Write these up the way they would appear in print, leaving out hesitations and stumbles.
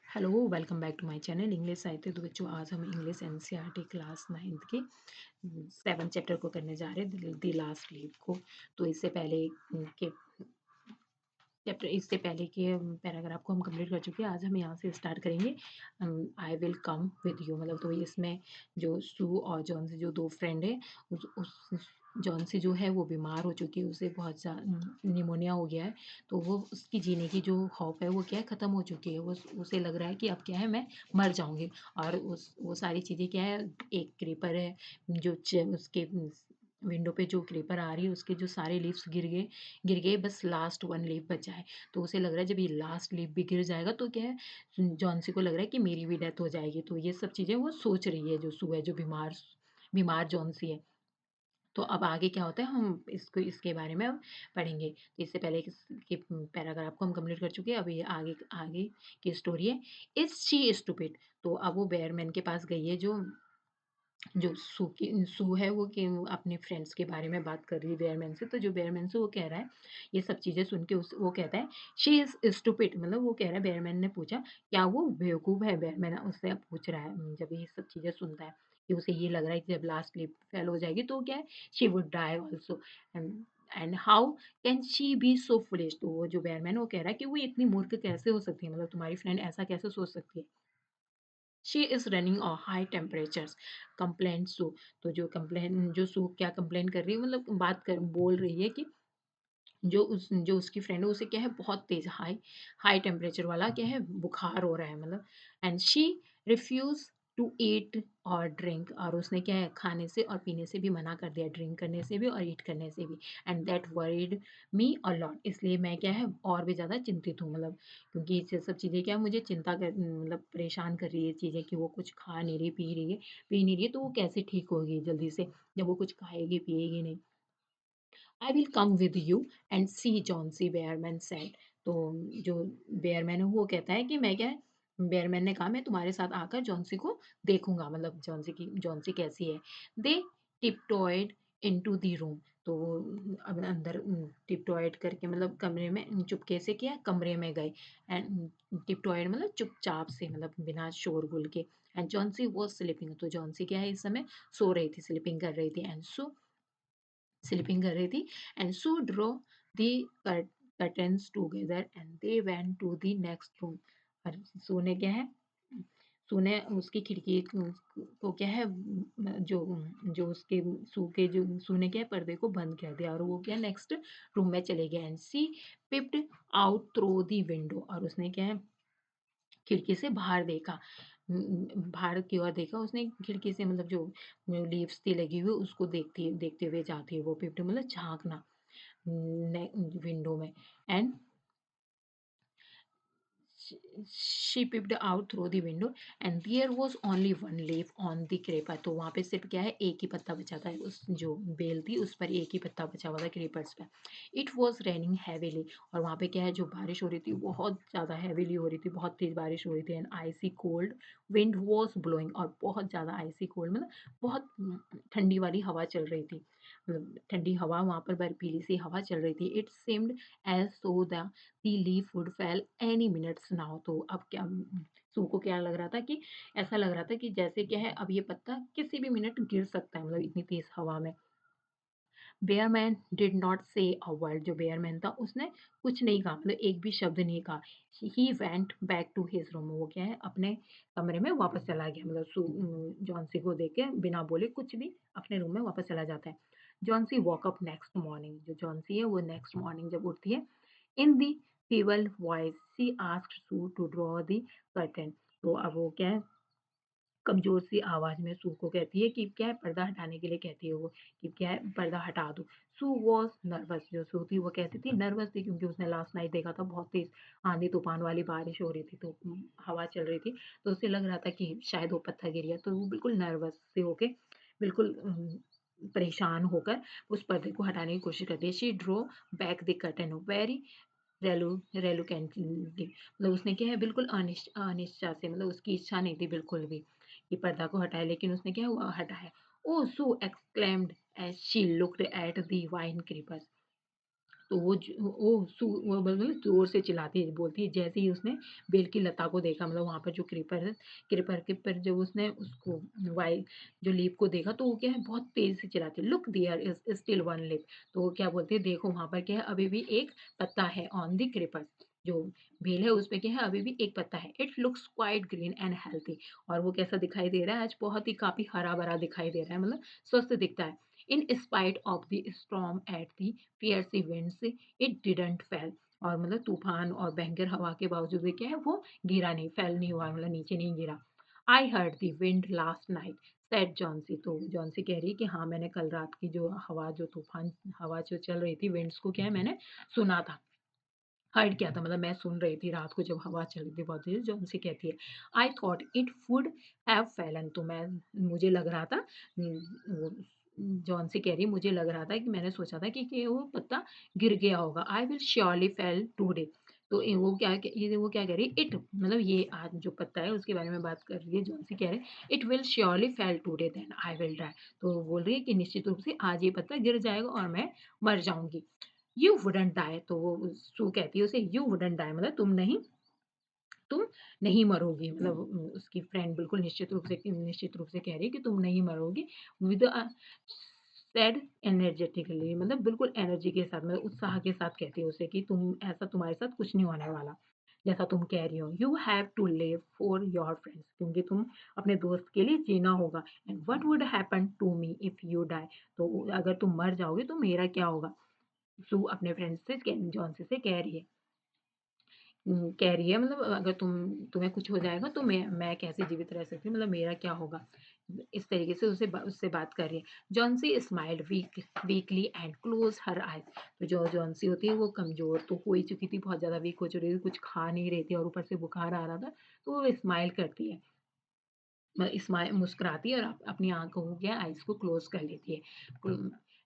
Hello, welcome back to my channel English साहित्य। तो बच्चों, आज हम इंग्लिश एनसीईआरटी क्लास 9th के 7 चैप्टर को करने जा रहे हैं, द लास्ट लीफ को। तो इससे पहले के पैराग्राफ को हम कंप्लीट कर चुके हैं। आज हम यहाँ से स्टार्ट करेंगे। आई विल कम विद यू, मतलब तो इसमें जो सू और जॉन से जो दो फ्रेंड है, उस जॉन से जो है वो बीमार हो चुकी है, उसे बहुत निमोनिया हो गया है। तो वो उसकी जीने की जो होप है वो क्या है, ख़त्म हो चुकी है। वो उसे लग रहा है कि अब क्या है, मैं मर जाऊंगी। और उस वो सारी चीज़ें क्या है, एक क्रीपर है जो उसके विंडो पे जो क्रीपर आ रही है, उसके जो सारे लीव्स गिर गए, बस लास्ट वन लीफ बचा है। तो उसे लग रहा है जब ये लास्ट लीफ भी गिर जाएगा तो क्या है, जॉन्सी को लग रहा है कि मेरी भी डेथ हो जाएगी। तो ये सब चीज़ें वो सोच रही है, जो सू है, जो बीमार बीमार जॉन्सी है। तो अब आगे क्या होता है, हम इसके बारे में अब पढ़ेंगे। तो इससे पहले के पैराग्राफ को हम कंप्लीट कर चुके हैं। अब ये आगे आगे की स्टोरी है। Is she stupid. तो अब वो बेयरमैन के पास गई है, जो सू है, वो कि अपने फ्रेंड्स के बारे में बात कर रही है बेयरमैन से। तो जो बेयरमैन से वो कह रहा है, ये सब चीज़ें सुन के वो कहता है शी इज़ स्टूपिड, मतलब वो कह रहा है, बेयरमैन ने पूछा क्या वो बेवकूफ़ है। बेयरमैन उससे पूछ रहा है, जब ये सब चीज़ें सुनता है कि उसे ये लग रहा है कि जब लास्ट स्लीप फेल हो जाएगी तो क्या है, she would die also. And how can she be so foolish. तो वो जो बेयरमैन वो कह रहा है कि वो इतनी मूर्ख कैसे हो सकती है, मतलब तुम्हारी फ्रेंड ऐसा कैसे सोच सकती है। She is running on high temperatures, complaint Sue. तो जो सू क्या कंप्लेन कर रही है, मतलब बोल रही है कि जो उसकी फ्रेंड है, उसे क्या है, बहुत तेज हाई हाई टेम्परेचर वाला क्या है, बुखार हो रहा है, मतलब। And she refuse to eat और ड्रिंक। और उसने क्या है, खाने से और पीने से भी मना कर दिया, ड्रिंक करने से भी और ईट करने से भी। And that worried me a lot. इसलिए मैं क्या है, और भी ज़्यादा चिंतित हूँ, मतलब क्योंकि ये सब चीज़ें क्या है, मुझे मतलब परेशान कर रही है चीज़ें, कि वो कुछ खा नहीं रही, पी नहीं रही है, तो वो कैसे ठीक होगी जल्दी से, जब वो कुछ खाएगी पिएगी नहीं। I will come with you and see Johnsy, Behrman said. तो जो बेयरमैन है वो कहता है कि मैं क्या है, बेयरमैन ने कहा मैं तुम्हारे साथ आकर जॉन्सी को देखूंगा, मतलब जॉन्सी कैसी है। दे टिपटॉयड इनटू द रूम। तो वो अब अंदर टिपटॉयड करके, मतलब कमरे में चुपके से क्या, कमरे में गए। एंड टिपटॉयड मतलब चुपचाप से, मतलब बिना शोरगुल के। And Johnsy was sleeping. तो जॉन्सी क्या है, इस समय सो रही थी, स्लीपिंग कर रही थी। एंड सो स्लीपिंग कर रही थी। And so draw the curtains together and they went to the next room. और सू ने क्या है, सू ने उसकी खिड़की को क्या है, जो जो उसके सू के जो सू ने क्या है, पर्दे को बंद कर दिया, और वो क्या नेक्स्ट रूम में चले गए। And she peeped out through the window. और उसने क्या है, खिड़की से बाहर देखा, बाहर की ओर देखा उसने खिड़की से, मतलब जो लीव्स थी लगी हुई, उसको देखती देखते हुए जाती है वो पिप्ट, मतलब झांकना विंडो में। And she peeped out through the window and there was only one leaf on the creeper। तो वहाँ पे सिर्फ क्या है, एक ही पत्ता बचा था, उस जो बेल थी उस पर एक ही पत्ता बचा हुआ था क्रीपर्स पे। It was raining heavily. और वहाँ पे क्या है, जो बारिश हो रही थी बहुत ज़्यादा हैवीली हो रही थी, बहुत तेज बारिश हो रही थी। And icy cold wind was blowing. और बहुत ज़्यादा आइसी कोल्ड मतलब बहुत ठंडी वाली हवा चल रही थी, मतलब ठंडी हवा, वहाँ पर बर्फीली सी हवा चल रही थी। It seemed as so the leaf would fall any minutes now. तो अब क्या, सू को क्या लग रहा था कि, ऐसा लग रहा था कि जैसे क्या है, अब ये पत्ता किसी भी मिनट गिर सकता है, मतलब इतनी तेज हवा में। बेयरमैन डिड नॉट से अ वर्ड। जो बेयरमैन था उसने कुछ नहीं कहा, मतलब एक भी शब्द नहीं कहा। He went back to his room. वो क्या है, अपने कमरे में वापस चला गया, मतलब जॉन्सी को देख के बिना बोले कुछ भी अपने रूम में वापस चला जाता है। Johnsy walk up next morning. जो जॉन्सी है वो नेक्स्ट मॉर्निंग जब उठती है, in the feeble voice she asked Sue to draw the curtain। तो अब वो क्या है, कमजोर सी आवाज में सू को कहती है कि क्या है, पर्दा हटाने के लिए कहती है वो, कि क्या है, पर्दा हटा दो। सू वॉज नर्वस। जो सू थी वो कहती थी नर्वस थी, क्योंकि उसने लास्ट नाइट देखा था बहुत तेज आंधी तूफान वाली बारिश हो रही थी, तो हवा चल रही थी, तो उसे लग रहा था कि शायद वो पत्थर गिर गया। तो वो बिल्कुल नर्वस से होके, बिल्कुल परेशान होकर उस पर्दे को हटाने की कोशिश करती है। She drew back the curtain very reluctantly. मतलब उसने क्या है, बिल्कुल अनिच्छा से, मतलब उसकी इच्छा नहीं थी बिल्कुल भी कि पर्दा को हटाए, लेकिन उसने क्या हुआ, हटाया। Oh Sue exclaimed as she looked at the vine creepers. तो वो मतलब ज़ोर से चिल्लाती है, बोलती है जैसे ही उसने बेल की लता को देखा मतलब वहाँ पर जो क्रीपर है, क्रीपर के पर जब उसने उसको वाइ जो लीफ को देखा तो वो क्या है बहुत तेज़ से चिल्लाती है, look there is still one leaf. तो वो क्या बोलती है देखो वहाँ पर क्या है अभी भी एक पत्ता है ऑन द क्रीपर। जो बेल है उसपे क्या है अभी भी एक पत्ता है। It looks quite green and healthy. और वो कैसा दिखाई दे रहा है आज बहुत ही काफ़ी हरा-भरा दिखाई दे रहा है मतलब स्वस्थ दिखता है। In spite of the storm at the fierce winds it didn't fell। और मतलब तूफान और भयंकर हवा के बावजूद भी क्या है वो गिरा नहीं, फेल नहीं हुआ मतलब नीचे नहीं गिरा। I heard the wind last night said Johnsy. तो जॉन्सी कह रही है कि हाँ मैंने कल रात की जो हवा जो तूफान हवा जो चल रही थी विंड्स को क्या है मैंने सुना था। हर्ड किया था मतलब मैं सुन रही थी रात को जब हवा चल रही थी बहुत तेज जॉन्सी कहती है I thought it would have Fallon. तो मैं मुझे लग रहा था वो जॉन्सी कह रही है मुझे लग रहा था कि मैंने सोचा था कि वो पत्ता गिर गया होगा। I will surely fall today. तो ये वो क्या कह रही है इट मतलब ये आज जो पत्ता है उसके बारे में बात कर रही है जॉन्सी कह रहे हैं it will surely fall today then I will die. तो वो बोल रही है कि निश्चित रूप से आज ये पत्ता गिर जाएगा और मैं मर जाऊंगी। You wouldn't die. तो वो सू कहती है उसे यू वुडंट डाई मतलब तुम नहीं मरोगी मतलब उसकी फ्रेंड बिल्कुल निश्चित रूप से कह रही है कि तुम नहीं मरोगी विद सैड एनर्जेटिकली मतलब बिल्कुल एनर्जी के साथ मतलब उत्साह के साथ कहती है उसे कि तुम ऐसा तुम्हारे साथ कुछ नहीं होने वाला जैसा तुम कह रही हो। You have to live for your friends क्योंकि तुम अपने दोस्त के लिए जीना होगा। And what would happen to me if you die. तो अगर तुम मर जाओगे तो मेरा क्या होगा। सू अपने फ्रेंड से जॉन्सी से कह रही है मतलब अगर तुम्हें कुछ हो जाएगा तो मैं कैसे जीवित रह सकती हूँ मतलब मेरा क्या होगा। इस तरीके से उससे बात कर रही है। Johnsy smiled weekly and close her eyes. तो जो जॉन्सी होती है वो कमजोर तो हो ही चुकी थी बहुत ज्यादा वीक हो चुकी थी कुछ खा नहीं रही थी और ऊपर से बुखार आ रहा था तो वो स्माइल करती है स्माइल मुस्कुराती है और अपनी आंखों को क्या आइज को क्लोज कर लेती है।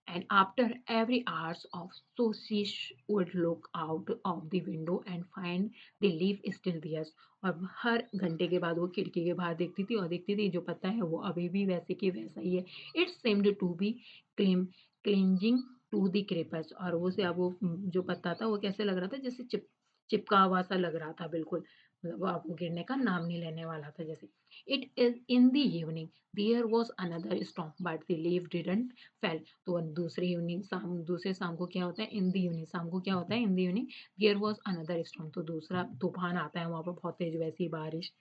And after every hours of so she would look out of the window and find the leaf still there. और हर घंटे के बाद वो खिड़की के बाहर देखती थी और देखती थी जो पता है वो अभी भी वैसे की वैसा ही है। It seemed to be clim clinging to the creepers. और वो से अब वो जो पत्ता था वो कैसे लग रहा था जैसे चिपका हुआ सा लग रहा था बिल्कुल मतलब वो अब वो गिरने का नाम नहीं लेने वाला था जैसे। It is in the evening. There was another storm, but the leaf didn't fell. तो दूसरे शाम को क्या होता है इन दी इवनिंग शाम को क्या होता है in the evening there was another storm. तो दूसरा तूफान आता है वहां पर बहुत तेज वैसी बारिश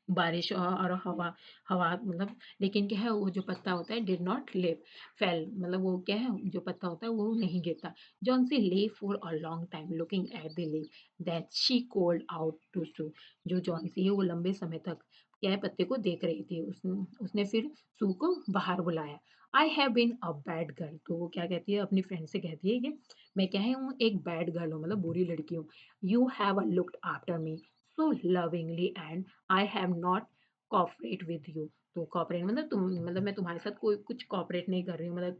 बारिश और हवा हवा मतलब लेकिन क्या है वो जो पत्ता होता है डिड नॉट लिव फेल मतलब वो क्या है जो पत्ता होता है वो नहीं गिरता। Johnsy lay for a long time looking at the leaf that she called out to Sue. जो जॉन्सी है वो लंबे समय तक क्या है पत्ते को देख रही थी। उसने उसने फिर सू को बाहर बुलाया। I have been a bad girl. तो वो क्या कहती है अपनी फ्रेंड से कहती है कि मैं क्या हूँ एक बैड गर्ल हूँ मतलब बुरी लड़की हूँ। You have looked after me so lovingly and I have not cooperate with you. तो कोऑपरेट मतलब तुम मतलब मैं तुम्हारे साथ कोई कुछ कोऑपरेट नहीं कर रही हूँ मतलब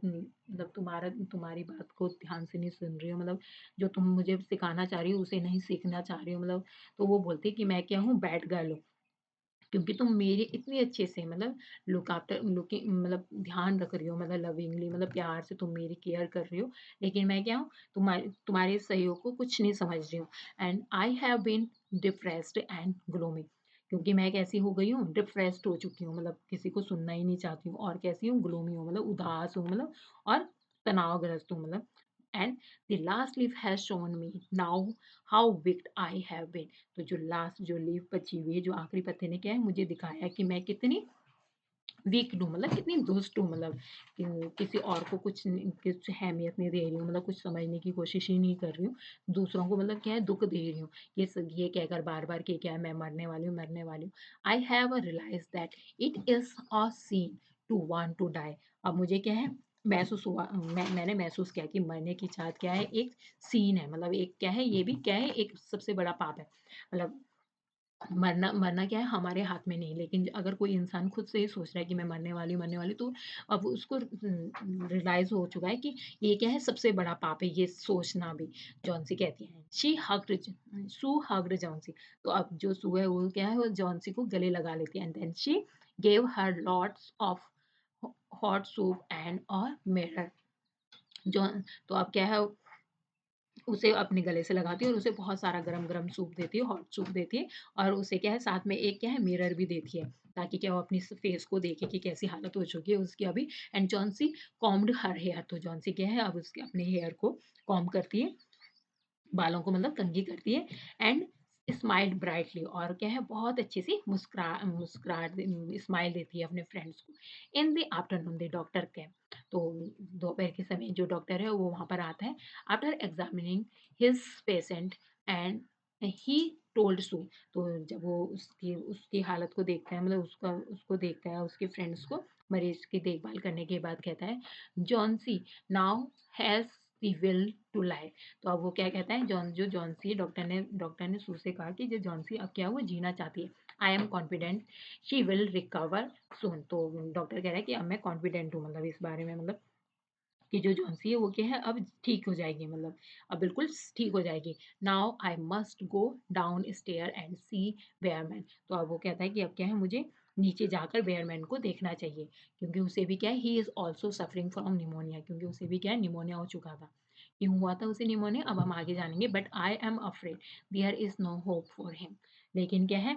तुम्हारी बात को ध्यान से नहीं सुन रही हूँ मतलब जो तुम मुझे सिखाना चाह रही हो उसे नहीं सीखना चाह रही हो मतलब। तो वो बोलती है कि मैं क्या हूँ बैड गर्ल हूँ क्योंकि तुम मेरे इतने अच्छे से मतलब लुक आफ्टर लुकिंग मतलब ध्यान रख रही हो मतलब लविंगली मतलब प्यार से तुम मेरी केयर कर रही हो। लेकिन मैं क्या हूँ तुम्हारे सहयोग को कुछ नहीं समझ रही हूँ। And I have been depressed and gloomy. क्योंकि मैं कैसी हो गई हूँ डिप्रेस्ड हो चुकी हूँ मतलब किसी को सुनना ही नहीं चाहती हूँ और कैसी हूँ ग्लोमी हूँ मतलब उदास हूँ मतलब और तनावग्रस्त हूँ मतलब। And the last leaf has shown me now how weak I have been. तो जो लास्ट जो लीफ बची हुई है जो आखिरी पत्ते ने क्या है मुझे दिखाया कि मैं कितनी वीक हूँ मतलब कितनी दुष्ट हूँ मतलब किसी और को कुछ अहमियत नहीं दे रही हूँ मतलब कुछ समझने की कोशिश ही नहीं कर रही हूँ। दूसरों को मतलब क्या है दुख दे रही हूँ ये कहकर बार बार कि क्या है मैं मरने वाली हूँ। I have realise that it is a sin to want to die. अब मुझे क्या है महसूस हुआ मैंने महसूस किया कि मरने की चाहत क्या है एक सीन है मतलब एक क्या है ये भी क्या है एक सबसे बड़ा पाप है मतलब मरना मरना क्या है हमारे हाथ में नहीं। लेकिन अगर कोई इंसान खुद से ही सोच रहा है कि मैं मरने वाली तो अब उसको रियलाइज हो चुका है कि ये क्या है सबसे बड़ा पाप है ये सोचना भी। जॉन्सी कहती है she hugged Sue hugged Johnsy. तो अब जो सू है वो क्या है वो जॉन्सी को गले लगा लेती है and then she gave her lots of hot soup and a mirror. जो तो अब क्या है उसे अपने गले से लगाती है और उसे बहुत सारा गरम-गरम सूप देती है, हॉट सूप देती है और उसे क्या है साथ में एक क्या है मिरर भी देती है, ताकि क्या वो अपनी फेस को देखे कि कैसी हालत हो चुकी है उसकी अभी। एंड जॉन्सी कॉम्ब्ड हर हेयर, तो जॉन्सी क्या है अब उसके अपने हेयर को कॉम्ब करती है, बालों को मतलब कंघी करती है एंड स्माइल्ड ब्राइटली, और क्या है बहुत अच्छी सी मुस्कुराहट स्माइल देती है अपने फ्रेंड्स को। In the afternoon the doctor केम, तो दोपहर के समय जो डॉक्टर है वो वहां पर आता है। After examining his patient and he told Sue, तो जब वो उसकी उसकी हालत को देखता है, मतलब उसका उसको देखता है उसके फ्रेंड्स को, मरीज की देखभाल करने के बाद कहता है Johnsy now has the will to life. तो अब वो क्या कहता है, जॉन्सी है, डॉक्टर ने सू से कहा कि जो जॉन्सी अब क्या है वो जीना चाहती है। I am confident she will recover soon, तो डॉक्टर कह रहा है कि अब मैं कॉन्फिडेंट हूँ मतलब इस बारे में, मतलब कि जो जॉन्सी है वो क्या है अब ठीक हो जाएगी, मतलब अब बिल्कुल ठीक हो जाएगी। Now I must go down stair and see Behrman, तो अब वो कहता है कि अब क्या है मुझे नीचे जाकर बेयरमैन को देखना चाहिए, क्योंकि उसे भी क्या है he is also suffering from pneumonia, क्योंकि उसे भी क्या है निमोनिया हो चुका था। क्यों हुआ था उसे निमोनिया अब हम आगे जानेंगे, but I am afraid there is no hope for him, लेकिन क्या है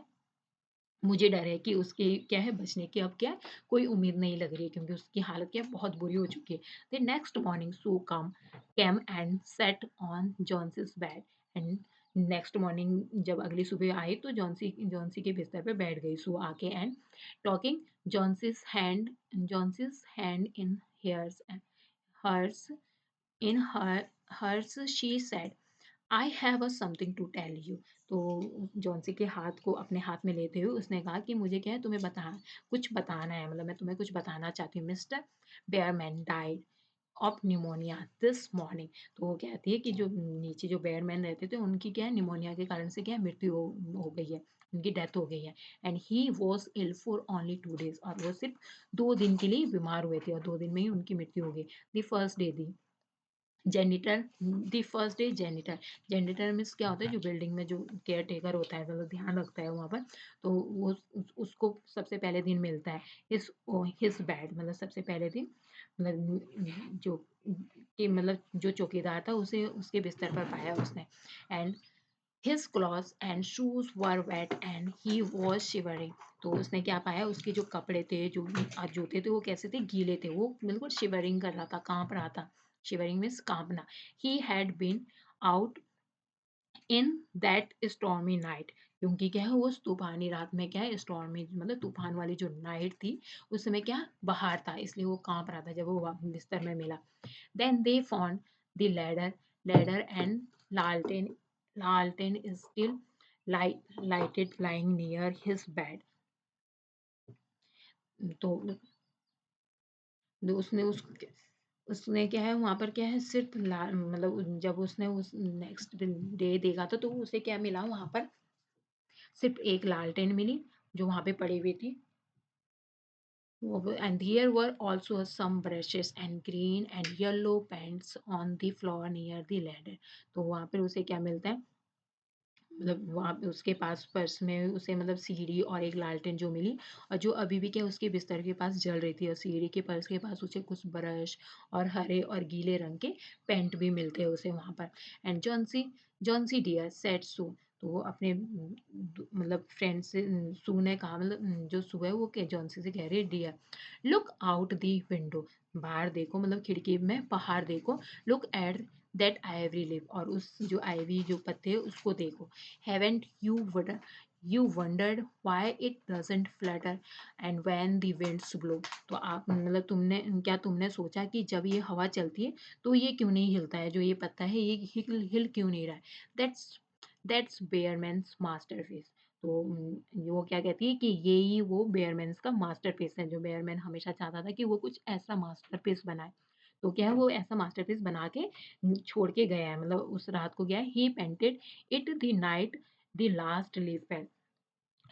मुझे डर है कि उसके क्या है बचने की अब क्या है कोई उम्मीद नहीं लग रही है, क्योंकि उसकी हालत क्या है बहुत बुरी हो चुकी है। The next morning Sue come came and sat on Johnsy's bed and next morning जब अगली सुबह आई तो जॉन्सी जॉन्सी के बिस्तर पे बैठ गई सू आके and talking Johnsy's hand in hairs hers in hers she said I have a something to tell you, तो जॉन्सी के हाथ को अपने हाथ में लेते हुए उसने कहा कि मुझे क्या है तुम्हें कुछ बताना है, मतलब मैं तुम्हें कुछ बताना चाहती हूँ। Mister Behrman died of pneumonia this morning, तो वो कहती है कि जो नीचे जो बेयरमैन रहते थे उनकी क्या है निमोनिया के कारण से क्या है मृत्यु हो गई है, उनकी डेथ हो गई है। And he was ill for only 2 days, और वो सिर्फ 2 दिन के लिए बीमार हुए थे और 2 दिन में ही उनकी मृत्यु हो गई। The first day the janitor the first day janitor, janitor means क्या होता है जो बिल्डिंग में जो केयर टेकर होता है मतलब ध्यान रखता है वहाँ पर, तो वो उसको सबसे पहले दिन मिलता है इस हिज बैड, मतलब सबसे पहले दिन मतलब जो कि मतलब जो चौकीदार था उसे उसके बिस्तर पर पाया उसने। And his clothes and shoes were wait and he was shivering, तो उसने क्या पाया उसके जो कपड़े थे जो जूते थे वो कैसे थे गीले थे, वो बिल्कुल शिवरिंग कर रहा था कांप रहा था। शिवरिंग मीन्स कांपना। He had been out in that stormy night, क्योंकि क्या है वो उस तूफानी रात में क्या है स्टॉर्मी मतलब तूफान वाली जो नाइट थी उस समय क्या बाहर था, इसलिए वो कांप रहा था जब वो बिस्तर में मिला। Then they found the ladder and लालटेन लालटेन is still lighted lying near his bed, तो उसने उसने क्या है वहां पर क्या है सिर्फ मतलब जब उसने उस नेक्स्ट डे देखा था तो उसे क्या मिला वहां पर सिर्फ एक लालटेन मिली जो वहां पे पड़ी हुई थी। And there were also some brushes and green and yellow paints on the floor near the ladder, तो वहां पर उसे क्या मिलता है मतलब वहाँ पे उसके पास पर्स में उसे मतलब सीढ़ी और एक लालटेन जो मिली, और जो अभी भी क्या उसके बिस्तर के पास जल रही थी, और सीढ़ी के पर्स के पास उसे कुछ ब्रश और हरे और गीले रंग के पेंट भी मिलते हैं उसे वहाँ पर। एंड जॉन्सी डियर सेड सू, तो वो अपने मतलब फ्रेंड से सू ने कहा मतलब जो सू है वो जॉन्सी से कह रही है dear look out the window, बाहर देखो मतलब खिड़की में बाहर देखो। Look at that ivory leaf, और उस जो आइवी जो पत्ते है उसको देखो। Haven't you wondered why it doesn't flutter and when the winds blow, तो आप मतलब तुमने सोचा कि जब ये हवा चलती है तो ये क्यों नहीं हिलता है, जो ये पत्ता है ये हिल क्यों नहीं रहा है। दैट्स बेयरमैन्स मास्टरपीस, तो वो क्या कहती है कि ये ही वो बेयरमैन्स का मास्टरपीस है, जो बेयरमैन हमेशा चाहता था कि वो कुछ ऐसा मास्टरपीस बनाए, तो क्या है वो ऐसा मास्टरपीस बना के छोड़ के गया है, मतलब उस रात को गया है। He painted it the night the last leaf fell,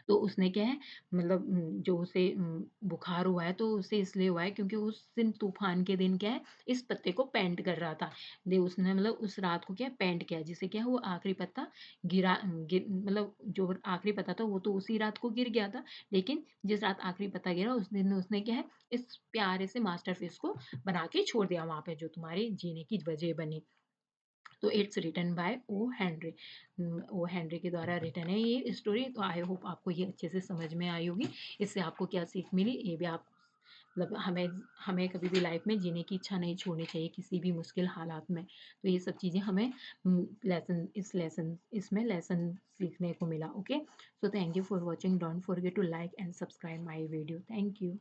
तो उसने क्या है मतलब जो उसे बुखार हुआ है तो उसे इसलिए हुआ है क्योंकि उस दिन तूफान के दिन क्या है इस पत्ते को पेंट कर रहा था। दे उसने मतलब उस रात को क्या पेंट किया जिससे क्या है वो आखिरी पत्ता मतलब जो आखिरी पत्ता था वो तो उसी रात को गिर गया था, लेकिन जिस रात आखिरी पत्ता गिरा उस दिन उसने क्या है इस प्यारे से मास्टरपीस को बना के छोड़ दिया वहां पे जो तुम्हारे जीने की वजह बनी। तो it's written by O Henry. O Henry के द्वारा रिटन है ये स्टोरी। तो आई होप आपको ये अच्छे से समझ में आई होगी। इससे आपको क्या सीख मिली, ये भी आप मतलब हमें हमें कभी भी लाइफ में जीने की इच्छा नहीं छोड़नी चाहिए किसी भी मुश्किल हालात में। तो ये सब चीज़ें हमें लेसन इसमें लेसन सीखने को मिला। Okay, so thank you for watching. Don't forget to like and subscribe my video. Thank you.